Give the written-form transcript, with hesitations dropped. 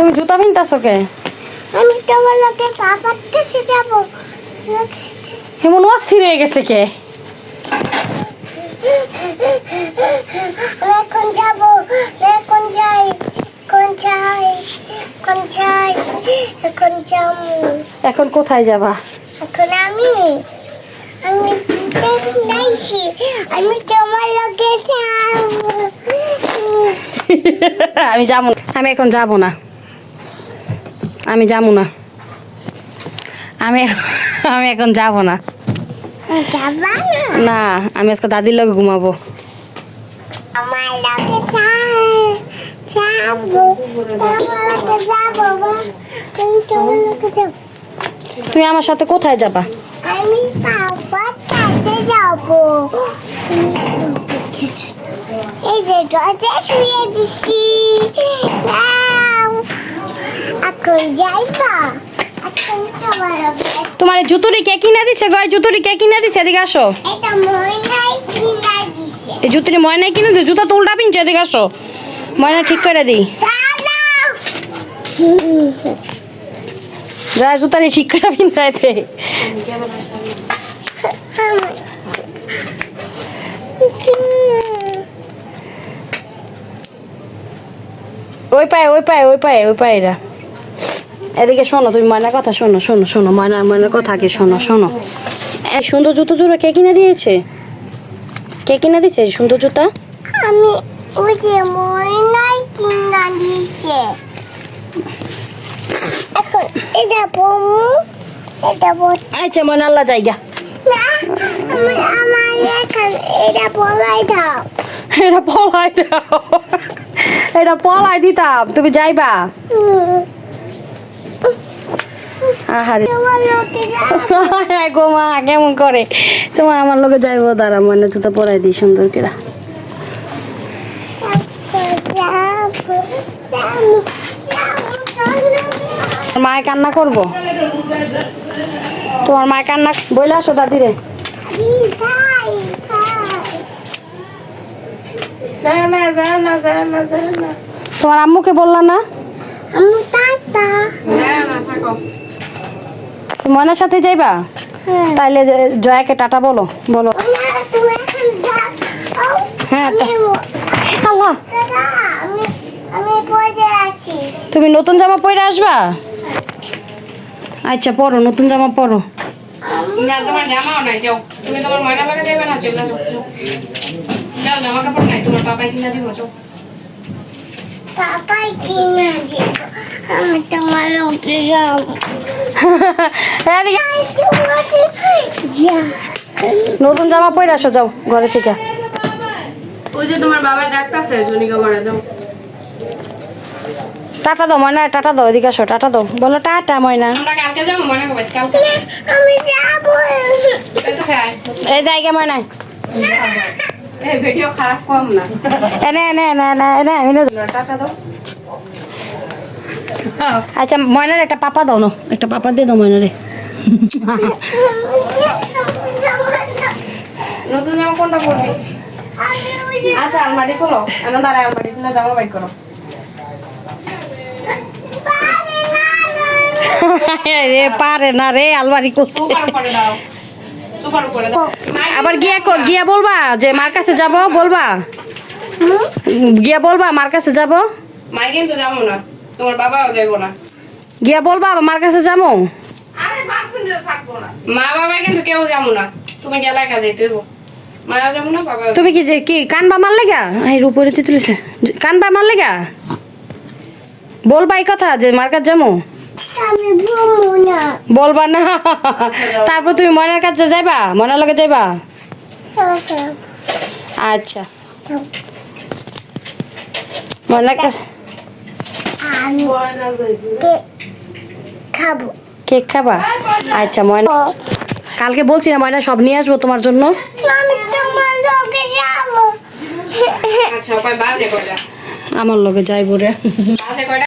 তুমি জুতা পিনতাছো কে? আমি তোমার লগে বাবার কাছে যাব। এমন অস্থির হয়ে গেছে কে? এখন যাব, এখন যাই, এখন যাই, এখন যাই, এখন যাবো। এখন কোথায় যাবা? এখন আমি নাইছি, আমি তোমার লগে যাব। আমি যাবো না। আমি এখন যাবো না। আমি যাবো না। আমি এখন যাবো না। যাবা না? না, আমি আজকে দাদির লগে ঘুমাবো। আমার লগে যাবো, তোমার লগে যাবো, আমি তোমার লগে যাবো। তুমি আমার সাথে কোথায় যাবা? আমি বাবার কাছে যাব। এই যে দরজা শুয়ে দিছি। এখন যাইবা? এখন তোমার তোমার এই জুতোটি কে কিনা দিছে গো? এই জুতোটি কে কিনা দিছে? এদিকে আসো। এটা ময়নাই কিনা দিছে। এই জুতোটি ময়নাই কিনে দিই। জুতা তো উল্টা পিনছো। এদিকে আসো, ময়না ঠিক করে দিই। যা জুতাটি ঠিক করে পিনতে। ওই পায়ে ওই পায়ে ওই পায়ে ওই পায়েরা। এদিকে শোনো, তুমি ময়নার কথা শোনো, শোনো শোনো, ময়নার কথা আগে শোনো শোনো। এই সুন্দর জুতো জোড়া কে কিনে দিয়েছে? কে কিনে দিয়েছে এই সুন্দর জুতা? আমি ওই যে ময়নাই কিনা দিছে। এখন এটা বমু, এটা বল। আচ্ছা ময়না, আল্লাহ জায়গা। না, আমার এখন এটা বলাই দাও। এটা পলাই দাও। এটা পলাই দিতাম, তুমি যাইবা? আহারে তোমার লগে যাবো। গো মা, কেমন করে তোমার আমার লোকে যাইবো? দাঁড়া, ময়না জুতা পরাই দিই সুন্দর করে। মায় কান্না করবো? তোমার মায় কান্না বইলে আসো দাদিরে। তোমার আম্মুকে বললা না? ময়নার সাথে যাইবা? তাইলে জয়াকে টাটা বলো, বলো। হ্যাঁ আল্লাহ, তুমি নতুন জামা পরে আসবা? আচ্ছা পরো, নতুন জামা পরো। না, তোমার জামাও নাই, যাও। তুমি তোমার ময়না লাগা যাবে না, চলে যাও। যাও, জামা কাপড় নাই, তোমার পাপাই কিনা দিব, যাও। পাপাই কিনা দিব, আমি তোমার লগে যাবো। নতুন জামা পরে আসো, যাও ঘরে থেকে। ওই যে তোমার বাবা ডাকতেছে, জনিকা করে, যাও। টাটা দাও ময়না, টাটা দাও। এদিকে আসো, টাটা দাও, বলো টাটা ময়না। আমরা কালকে যাবো মনে করবে, কালকে। আমি যাবো। এই তো স্যার, এই জায়গা ময়না, এই ভিডিও খারাপ কম না। এনে এনে এনে এনে এনে এনে। টাকা দাও। আচ্ছা ময়নার একটা পাপা দাও না, একটা পাপা দিয়ে দাও ময়নারে। নতুন জামা কোনটা পরবি? আচ্ছা, আলমারি খোলো। এনে দাঁড়ায়, আলমারি খুলে জামা বাইর করো। রে পারে না রে, আলমারি সুপার উপরে দাও, সুপার উপরে দাও। আবার গিয়া বলবা যে মার কাছে যাব, বলবা গিয়া বলবা মার কাছে যাব। মাই কিন্তু যাবো না, তোমার বাবাও যাইবো না। গিয়া বলবা মার কাছে যাবো। মা বাবা কিন্তু কেউ যাবো না, তুমি গেলে একা যাইতে হইব। মাও যাবো না, বাবা। তুমি কি যে কি কানবা মার লেগা? এই উপরে তুলেছে, কানবা মার লেগা বলবা এই কথা যে মার কাছে যাবো? আমি বলবো না। বলবা না? তারপর তুমি ময়নার কাছে যাইবা, ময়নার লগে যাইবা? আচ্ছা ময়নার কাছে আমি খাবো। কেক খাবা? আচ্ছা ময়না, কালকে বলছি না ময়না সব নিয়ে আসবো তোমার জন্য। আমি তোমার লগে যাবো। আচ্ছা, বাজে কয়টা? আমার লগে যাইবো রে। বাজে কয়টা?